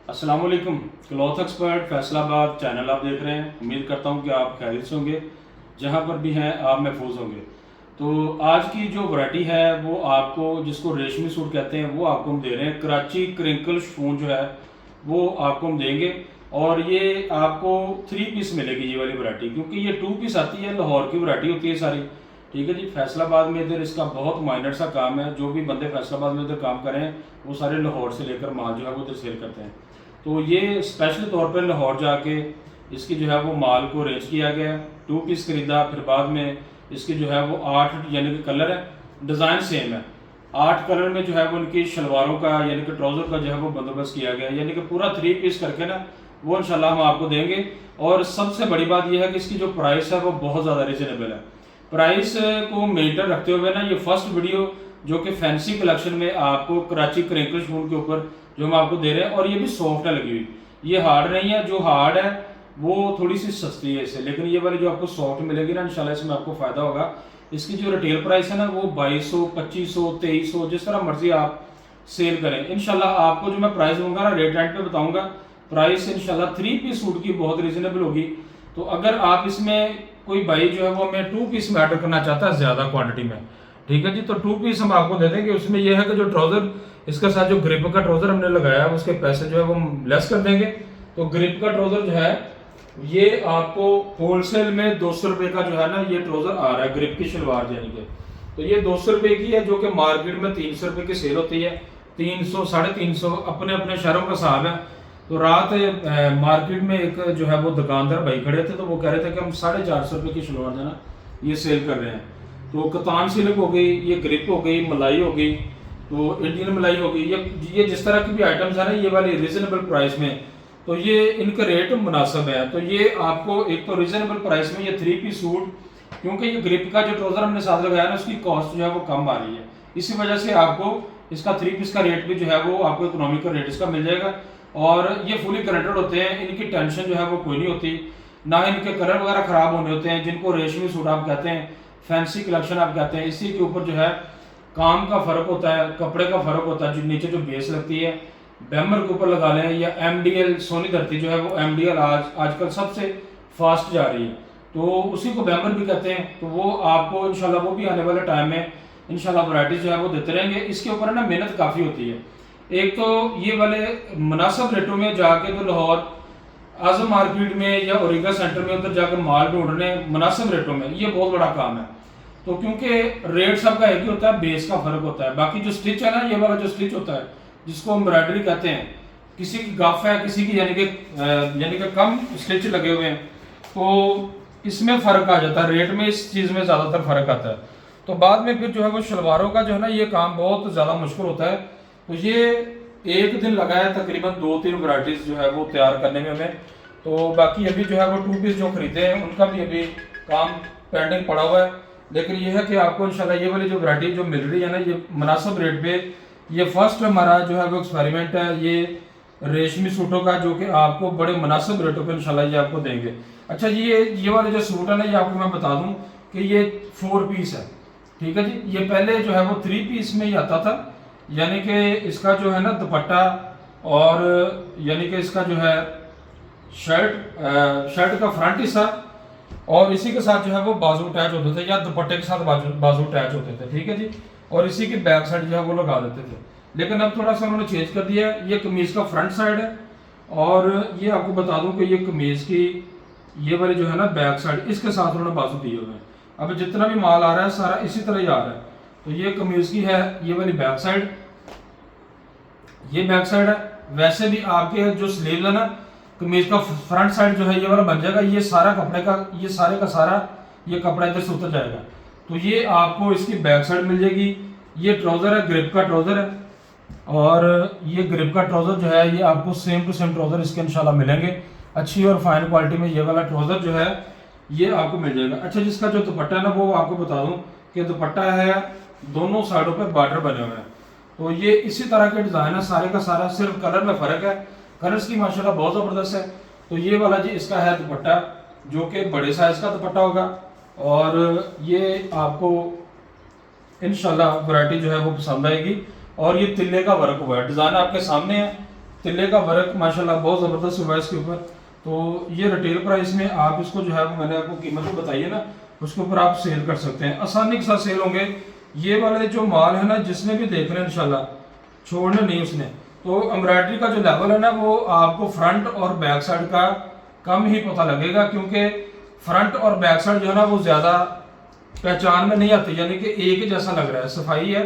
अस्सलाम वालेकुम। Cloth expert Faisalabad channel आप देख रहे हैं। उम्मीद करता हूं कि आप खैरियत से होंगे, जहां पर भी हैं आप महफूज होंगे। तो आज की जो वैरायटी है वो आपको, जिसको रेशमी सूट कहते हैं, वो आपको हम दे रहे हैं। कराची क्रिंकल शिफॉन जो है वो आपको हम देंगे, और ये आपको 3 पीस मिलेगी ये वाली वैरायटी, क्योंकि ये 2 पीस आती है। लाहौर की वैरायटी होती है सारी, ठीक है जी। फैसलाबाद में इधर इसका बहुत माइनर सा काम है। जो भी बंदे फैसलाबाद में इधर काम कर रहे हैं वो सारे लाहौर से लेकर माल जो है वो इधर सेल करते हैं। तो ये स्पेशल तौर पर लाहौर जाके इसकी जो है वो माल को अरेंज किया गया, 2 पीस खरीदा। फिर बाद में इसके जो है वो 8 यानी कि कलर है, डिज़ाइन सेम है। 8 कलर में जो है वो उनकी शलवारों का यानी कि ट्राउज़र का जो है वो बंदोबस्त किया गया, यानी कि पूरा 3 पीस करके ना वो इंशाल्लाह हम आपको देंगे। और सबसे बड़ी बात यह है कि इसकी जो प्राइस है वो बहुत ज़्यादा रिजनेबल है। प्राइस को मेंटेन रखते हुए ना ये फर्स्ट वीडियो जो कि फैंसी कलेक्शन में आपको कराची क्रिंकल शिफॉन के ऊपर जो हम आपको दे रहे हैं, और ये भी सॉफ्ट है लगी हुई, ये हार्ड नहीं है। जो हार्ड है वो थोड़ी सी सस्ती है इससे, लेकिन ये वाली जो आपको सॉफ्ट मिलेगी ना इंशाल्लाह इसमें आपको फ़ायदा होगा। इसकी जो रिटेल प्राइस है ना वो 2200, 2500, 2300, जिस तरह मर्जी आप सेल करें। इंशाल्लाह आपको जो मैं प्राइस दूंगा ना रेट एंड पे बताऊंगा। प्राइस इंशाल्लाह 3 पीस सूट की बहुत रीजनेबल होगी। तो अगर आप इसमें कोई भाई जो है वो हमें 2 पीस में ऑर्डर करना चाहता है ज़्यादा क्वांटिटी में, ठीक है जी, तो 2 पीस हम आपको दे देंगे। उसमें यह है कि जो ट्राउज़र इसके साथ जो ग्रिप का ट्राउज़र हमने लगाया है उसके पैसे जो है वो लेस कर देंगे। तो ग्रिप का ट्राउज़र जो है ये आपको होलसेल में 200 रुपये का जो है ना ये ट्राउज़र आ रहा है, ग्रिप की शलवार यानी कि। तो ये 200 रुपये की है, जो कि मार्केट में 300 रुपये की सेल होती है। 300, 350 अपने अपने शहरों का हिसाब है। तो रात मार्केट में एक जो है वो दुकानदार भाई खड़े थे, तो वो कह रहे थे कि हम 450 रुपये की शलवार जो है ना ये सेल कर रहे हैं। तो कतान सिल्क हो गई, ये ग्रिप हो गई, मलाई हो गई, तो इंडियन मलाई हो गई, ये जिस तरह की भी आइटम्स है ना ये वाली रिजनेबल प्राइस में, तो ये इनका रेट मुनासिब है। तो ये आपको एक तो रिजनेबल प्राइस में ये 3 पीस सूट, क्योंकि ये ग्रिप का जो ट्राउजर हमने साथ लगाया ना उसकी कॉस्ट जो है वो कम आ रही है, इसी वजह से आपको इसका 3 पीस का रेट भी जो है वो आपको इकोनॉमिकल रेट इसका मिल जाएगा। और ये फुली कनेक्टेड होते हैं, इनकी टेंशन जो है वो कोई नहीं होती, ना इनके कलर वगैरह खराब होने होते हैं। जिनको रेशमी सूट आप कहते हैं, फैंसी कलेक्शन आप कहते हैं, इसी के ऊपर जो है काम का फर्क होता है, कपड़े का फर्क होता है। जो नीचे जो बेस लगती है बैमर के ऊपर लगा लें, या एमडीएल सोनी धरती जो है वो एमडीएल आजकल सबसे फास्ट जा रही है, तो उसी को बैमर भी कहते हैं। तो वो आपको इंशाल्लाह वो भी आने वाले टाइम में इंशाल्लाह वैरायटी जो है वो देते रहेंगे। इसके ऊपर ना मेहनत काफ़ी होती है। एक तो ये वाले मुनासिब रेटों में जाके तो लाहौर आजम मार्केट में या ओरिगा सेंटर में उधर जाकर माल ढूंढने मुनासिब रेटों में, ये बहुत बड़ा काम है। तो क्योंकि रेट सबका एक ही होता है, बेस का फर्क होता है। बाकी जो स्टिच है ना, ये वाला जो स्टिच होता है जिसको एम्ब्रॉयडरी कहते हैं, किसी की गफ है, किसी की यानी कि कम स्टिच लगे हुए हैं, तो इसमें फ़र्क आ जाता है रेट में। इस चीज़ में ज़्यादातर फ़र्क आता है। तो बाद में फिर जो है वो शलवारों का जो है ना ये काम बहुत ज़्यादा मुश्किल होता है। तो ये एक दिन लगा है तकरीबन 2-3 वैरायटीज़ जो है वो तैयार करने में हमें। तो बाकी अभी जो है वो 2 पीस जो खरीदे हैं उनका भी अभी काम पेंडिंग पड़ा हुआ है। लेकिन ये है कि आपको इंशाल्लाह ये वाली जो वैरायटी जो मिल रही है ना ये मुनासिब रेट पे, ये फर्स्ट हमारा जो है वो एक्सपेरिमेंट है ये रेशमी सूटों का, जो कि आपको बड़े मुनासिब रेटों पे इंशाल्लाह ये आपको देंगे। अच्छा जी, ये वाले जो सूट है ना ये आपको मैं बता दूं कि ये 4 पीस है, ठीक है जी। ये पहले जो है वो 3 पीस में ही आता था, यानी कि इसका जो है ना दुपट्टा, और यानी कि इसका जो है शर्ट का फ्रंट हिस्सा, और इसी के साथ जो है वो बाजू अटैच होते थे, या दुपट्टे के साथ बाजू अटैच होते थे, ठीक है जी। और इसी की बैक साइड जो है वो लगा देते थे। लेकिन अब थोड़ा सा उन्होंने चेंज कर दिया है, ये कमीज का फ्रंट साइड है। और ये आपको बता दूं कि ये कमीज की ये वाली जो है ना बैक साइड, इसके साथ उन्होंने बाजू दिए हुए हैं। अब जितना भी माल आ रहा है सारा इसी तरह ही आ रहा है। तो ये कमीज की है ये वाली बैक साइड, ये बैक साइड है। वैसे भी आपके जो स्लीव है ना कमीज का फ्रंट साइड जो है ये वाला बन जाएगा। ये सारा कपड़े का, ये सारे का सारा ये कपड़ा इधर से उतर जाएगा। तो ये आपको इसकी बैक साइड मिल जाएगी। ये ट्राउजर है, ग्रिप का ट्राउजर है, और ये ग्रिप का ट्राउजर जो है ये आपको सेम टू सेम ट्राउजर इसके इंशाल्लाह मिलेंगे। अच्छी और फाइन क्वालिटी में ये वाला ट्राउजर जो है ये आपको मिल जाएगा। अच्छा, जिसका जो दुपट्टा है ना वो आपको बता दूं कि दुपट्टा है दोनों साइडों पे बॉर्डर बने हुए हैं। तो ये इसी तरह के डिजाइन है सारे का सारा, सिर्फ कलर में फर्क है। कलर्स की माशाल्लाह बहुत ज़बरदस्त है। तो ये वाला जी इसका है दुपट्टा, जो कि बड़े साइज का दुपट्टा होगा, और ये आपको इंशाल्लाह वैरायटी जो है वो पसंद आएगी। और ये तिल्ले का वर्क हुआ है, डिज़ाइन आपके सामने है, तिल्ले का वर्क माशाल्लाह बहुत ज़बरदस्त हुआ है इसके ऊपर। तो ये रिटेल प्राइस में आप इसको जो है वो मैंने आपको कीमत जो बताई है ना, उसके ऊपर आप सेल कर सकते हैं, आसानी के साथ सेल होंगे। ये वाले जो माल है ना, जिसने भी देख रहे हैं इंशाल्लाह छोड़ने नहीं उसने। तो एम्ब्रॉयडरी का जो लेवल है ना, वो आपको फ्रंट और बैक साइड का कम ही पता लगेगा, क्योंकि फ्रंट और बैक साइड जो है ना वो ज़्यादा पहचान में नहीं आती, यानी कि एक जैसा लग रहा है। सफाई है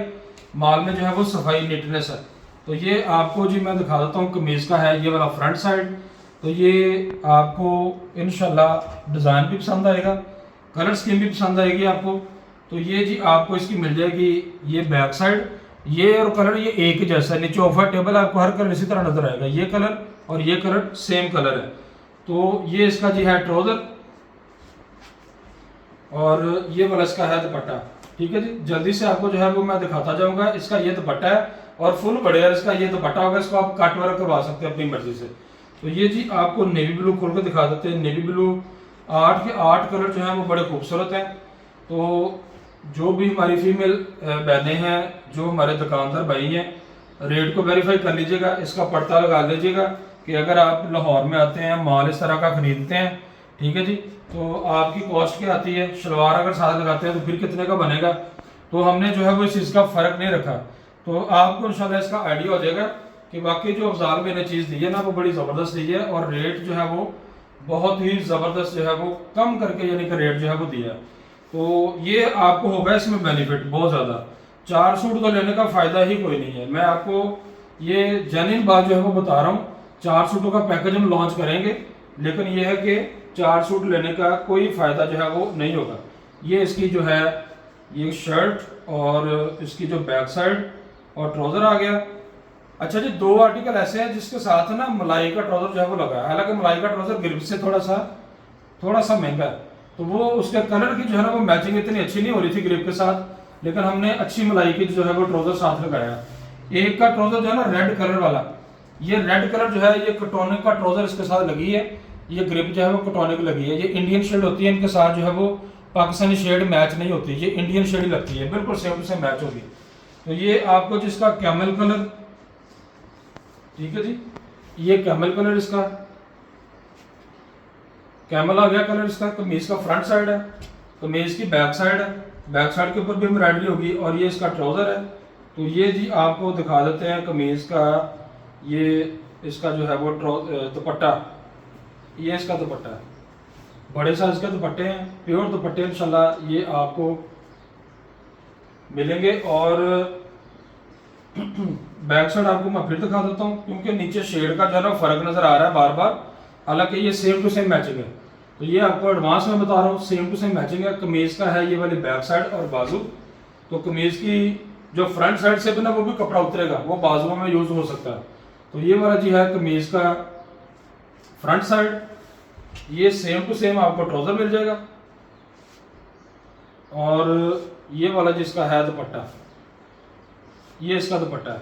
माल में, जो है वो सफाई नीटनेस है। तो ये आपको जी मैं दिखा देता हूँ, कमीज़ का है ये वाला फ्रंट साइड। तो ये आपको इंशाल्लाह डिज़ाइन भी पसंद आएगा, कलर स्कीम भी पसंद आएगी आपको। तो ये जी आपको इसकी मिल जाएगी ये बैक साइड। ये और कलर ये एक जैसा है, नीचे ऑफर टेबल आपको हर कलर इसी तरह नजर आएगा। ये कलर और ये कलर सेम कलर है। तो ये इसका जी है ट्राउजर और ये वाला इसका है दुपट्टा। ठीक है जी, जल्दी से आपको जो है वो मैं दिखाता जाऊंगा। इसका ये दुपट्टा है और फुल बढ़िया इसका ये दुपट्टा होगा, इसको आप कट वर्क करवा सकते हैं अपनी मर्जी से। तो ये जी आपको नेवी ब्लू खोल के दिखा देते हैं। नेवी ब्लू 8 के 8 कलर जो है वो बड़े खूबसूरत हैं। तो जो भी हमारी फीमेल बहनें हैं, जो हमारे दुकानदार भाई हैं, रेट को वेरीफाई कर लीजिएगा, इसका पड़ता लगा लीजिएगा कि अगर आप लाहौर में आते हैं माल इस तरह का खरीदते हैं, ठीक है जी, तो आपकी कॉस्ट क्या आती है। शलवार अगर साथ लगाते हैं तो फिर कितने का बनेगा। तो हमने जो है वो इस चीज़ का फ़र्क नहीं रखा। तो आपको इंशाल्लाह इसका आइडिया हो जाएगा कि बाकी जो अफजाल मैंने चीज़ दी है ना, वो बड़ी ज़बरदस्त दी है और रेट जो है वो बहुत ही ज़बरदस्त जो है वो कम करके यानी कि रेट जो है वो दिया। तो ये आपको होगा इसमें बेनिफिट बहुत ज़्यादा। 4 सूट तो लेने का फ़ायदा ही कोई नहीं है। मैं आपको ये जेन्युइन बात जो है वो बता रहा हूँ। 4 सूटों का पैकेज हम लॉन्च करेंगे, लेकिन ये है कि 4 सूट लेने का कोई फ़ायदा जो है वो नहीं होगा। ये इसकी जो है ये शर्ट और इसकी जो बैक साइड और ट्राउज़र आ गया। अच्छा जी, 2 आर्टिकल ऐसे हैं जिसके साथ ना मलाई का ट्राउज़र जो है वो लगा है। हालांकि मलाई का ट्राउज़र ग्रिप से थोड़ा सा महंगा है, तो वो उसके कलर की जो है ना वो मैचिंग इतनी अच्छी नहीं हो रही थी ग्रिप के साथ, लेकिन हमने अच्छी मलाई की जो है वो ट्राउज़र साथ लगाया। एक का ट्राउज़र जो है ना रेड कलर वाला, ये रेड कलर जो है ये कटोनिक का ट्राउज़र इसके साथ लगी है। ये ग्रिप जो है वो कटोनिक लगी है। ये इंडियन शेड होती है, इनके साथ जो है वो पाकिस्तानी शेड मैच नहीं होती, ये इंडियन शेड ही लगती है, बिल्कुल सेम टू सेम मैच होगी। तो ये आपको जिसका कैमल कलर, ठीक है जी, ये कैमल कलर इसका कैमल आ गया कलर इसका। कमीज का फ्रंट साइड है, कमीज की बैक साइड है, बैक साइड के ऊपर भी एम्ब्रॉयडरी होगी और ये इसका ट्राउजर है। तो ये जी आपको दिखा देते हैं कमीज का, ये इसका जो है वो दुपट्टा, ये इसका दुपट्टा है, बड़े साइज के दुपट्टे हैं, प्योर दुपट्टे इंशाल्लाह ये आपको मिलेंगे। और बैक साइड आपको मैं फिर दिखा देता हूँ, क्योंकि नीचे शेड का जो है ना फर्क नजर आ रहा है बार बार, हालांकि ये सेम टू सेम मैचिंग है। तो ये आपको एडवांस में बता रहा हूँ, सेम टू सेम मैचिंग है। कमीज का है ये वाली बैक साइड और बाजू। तो कमीज की जो फ्रंट साइड से भी ना वो भी कपड़ा उतरेगा, वो बाजुओं में यूज हो सकता है। तो ये वाला जी है कमीज का फ्रंट साइड, ये सेम टू सेम आपको ट्राउजर मिल जाएगा। और ये वाला जिसका है दुपट्टा, ये इसका दुपट्टा है,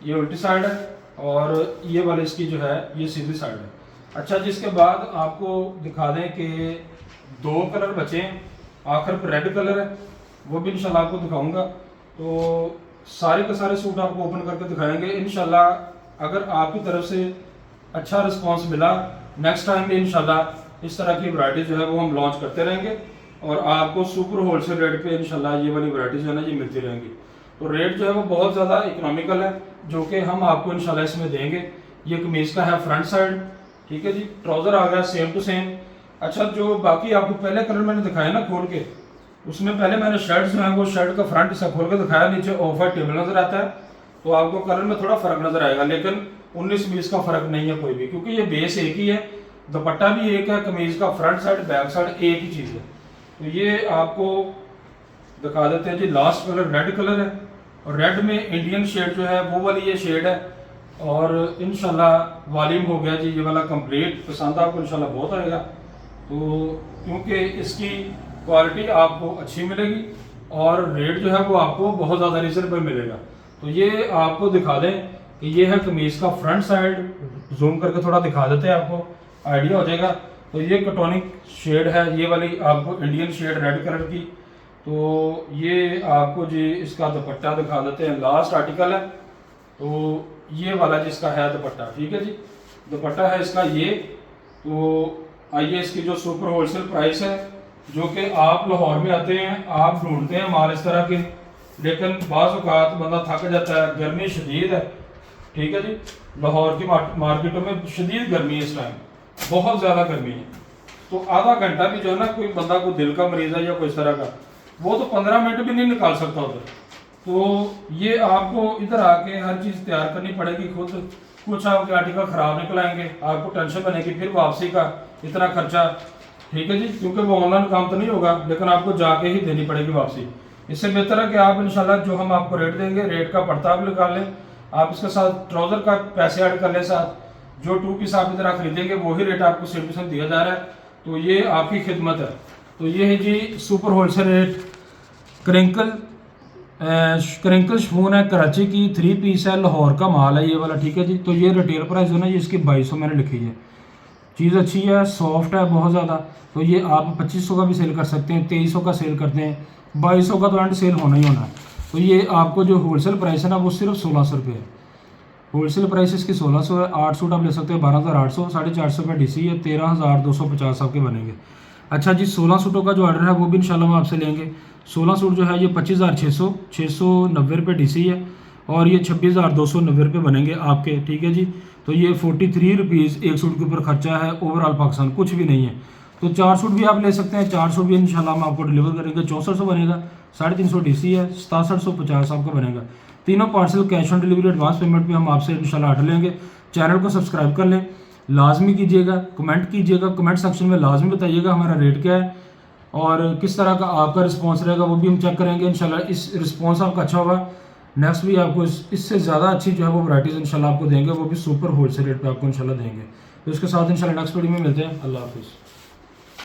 ये उल्टी साइड है और ये वाले इसकी जो है ये सीधी साइड है। अच्छा, जिसके बाद आपको दिखा दें कि 2 कलर बचे हैं, आखिर पर रेड कलर है, वो भी इंशाल्लाह आपको दिखाऊंगा। तो सारे के सारे सूट आपको ओपन करके दिखाएंगे इंशाल्लाह। अगर आपकी तरफ से अच्छा रिस्पांस मिला, नेक्स्ट टाइम भी इंशाल्लाह इस तरह की वैरायटी जो है वो हम लॉन्च करते रहेंगे और आपको सुपर होलसेल रेट पे इंशाल्लाह ये वाली वैरायटी जो है ना ये मिलती रहेंगी। तो रेट जो है वो बहुत ज़्यादा इकोनॉमिकल है, जो कि हम आपको इंशाल्लाह इसमें देंगे। ये कमीज़ का है फ्रंट साइड, ठीक है जी, ट्राउज़र आ गया सेम टू सेम। अच्छा, जो बाकी आपको पहले कलर मैंने दिखाया ना खोल के, उसमें पहले मैंने शर्ट जो है वो शर्ट का फ्रंट हिस्सा खोल के दिखाया, नीचे ऑफ वाइट टेबल नजर आता है, तो आपको कलर में थोड़ा फर्क नजर आएगा, लेकिन 19-20 का फर्क नहीं है कोई भी, क्योंकि ये बेस एक ही है, दुपट्टा भी एक है, कमीज का फ्रंट साइड बैक साइड एक ही चीज़ है। तो ये आपको दिखा देते हैं जी। लास्ट कलर रेड कलर है और रेड में इंडियन शेड जो है वो वाली ये शेड है। और इंशाल्लाह वॉल्यूम हो गया जी ये वाला कंप्लीट, पसंद आपको इंशाल्लाह बहुत आएगा। तो क्योंकि इसकी क्वालिटी आपको अच्छी मिलेगी और रेट जो है वो आपको बहुत ज़्यादा रीजनेबल मिलेगा। तो ये आपको दिखा दें कि ये है कमीज़ का फ्रंट साइड, जूम करके थोड़ा दिखा देते हैं, आपको आइडिया हो जाएगा। तो ये कटोनिक शेड है, ये वाली आपको इंडियन शेड रेड कलर की। तो ये आपको जी इसका दुपट्टा दिखा देते हैं, लास्ट आर्टिकल है। तो ये वाला जिसका है दुपट्टा, ठीक है जी, दुपट्टा है इसका ये। तो आइए इसकी जो सुपर होलसेल प्राइस है, जो कि आप लाहौर में आते हैं, आप ढूंढते हैं माल इस तरह के, लेकिन बाज़ औक़ात बंदा थक जाता है, गर्मी शदीद है, ठीक है जी। लाहौर की मार्केटों में शदीद गर्मी है इस टाइम, बहुत ज़्यादा गर्मी है। तो आधा घंटा भी जो है ना, कोई बंदा को दिल का मरीज़ है या कोई इस तरह का, वो तो 15 मिनट भी नहीं निकाल सकता उधर। तो ये आपको इधर आके हर चीज़ तैयार करनी पड़ेगी खुद। कुछ आपके आर्टिकल ख़राब निकल आएंगे, आपको टेंशन बनेगी फिर वापसी का इतना खर्चा, ठीक है जी, क्योंकि वो ऑनलाइन काम तो नहीं होगा, लेकिन आपको जाके ही देनी पड़ेगी वापसी। इससे बेहतर है कि आप इंशाल्लाह जो हम आपको रेट देंगे, रेट का पड़ता भी निकाल लें, आप इसके साथ ट्राउज़र का पैसे ऐड कर लें साथ, जो 2 पीस आप इधर खरीदेंगे वही रेट आपको सेम दिया जा रहा है। तो ये आपकी खिदमत है। तो ये है जी super wholesale rate. Crinkle chiffon है, कराची की 3 पीस है, लाहौर का माल है ये वाला, ठीक है जी। तो ये रिटेल प्राइस है ना, ये इसकी 2200 मैंने लिखी है। चीज़ अच्छी है, सॉफ्ट है बहुत ज़्यादा। तो ये आप 2500 का भी सेल कर सकते हैं, 2300 का सेल करते हैं, 2200 का तो एंड सेल होना ही होना है। तो ये आपको जो होलसेल प्राइस है ना, वो सिर्फ 1600 रुपये है। होलसेल प्राइस इसकी 1600 है। 8 सूट आप ले सकते हैं 12800, 450 रुपये DC है, 13250 आपके बनेंगे। अच्छा जी, 16 सूटों का जो ऑर्डर है वो भी इंशाल्लाह हम आपसे लेंगे। 16 सूट जो है ये 25600, 690 रुपये DC है, और ये 26290 रुपये बनेंगे आपके, ठीक है जी। तो ये 43 रुपीज़ एक सूट के ऊपर खर्चा है ओवरऑल पाकिस्तान, कुछ भी नहीं है। तो 4 सूट भी आप ले सकते हैं, 4 सूट भी इंशाल्लाह हम आपको डिलीवर करेंगे। 6400 बनेगा, 350 DC है, 6750 आपका बनेगा। तीनों parcel cash on delivery advance payment पे हम आपसे इंशाल्लाह ऑर्डर लेंगे। चैनल को सब्सक्राइब कर लें, लाजमी कीजिएगा, कमेंट कीजिएगा, कमेंट सेक्शन में लाजमी बताइएगा हमारा रेट क्या है और किस तरह का आपका रिस्पांस रहेगा, वो भी हम चेक करेंगे इंशाल्लाह। इस रिस्पांस आपका अच्छा होगा, नेक्स्ट भी आपको इससे ज़्यादा अच्छी जो है वो वैराइटीज़ इंशाल्लाह आपको देंगे, वो भी सुपर होलसेल रेट पे आपको इंशाल्लाह देंगे। तो इसके साथ इंशाल्लाह नेक्स्ट वीडियो में मिलते हैं। अल्लाह हाफिज़।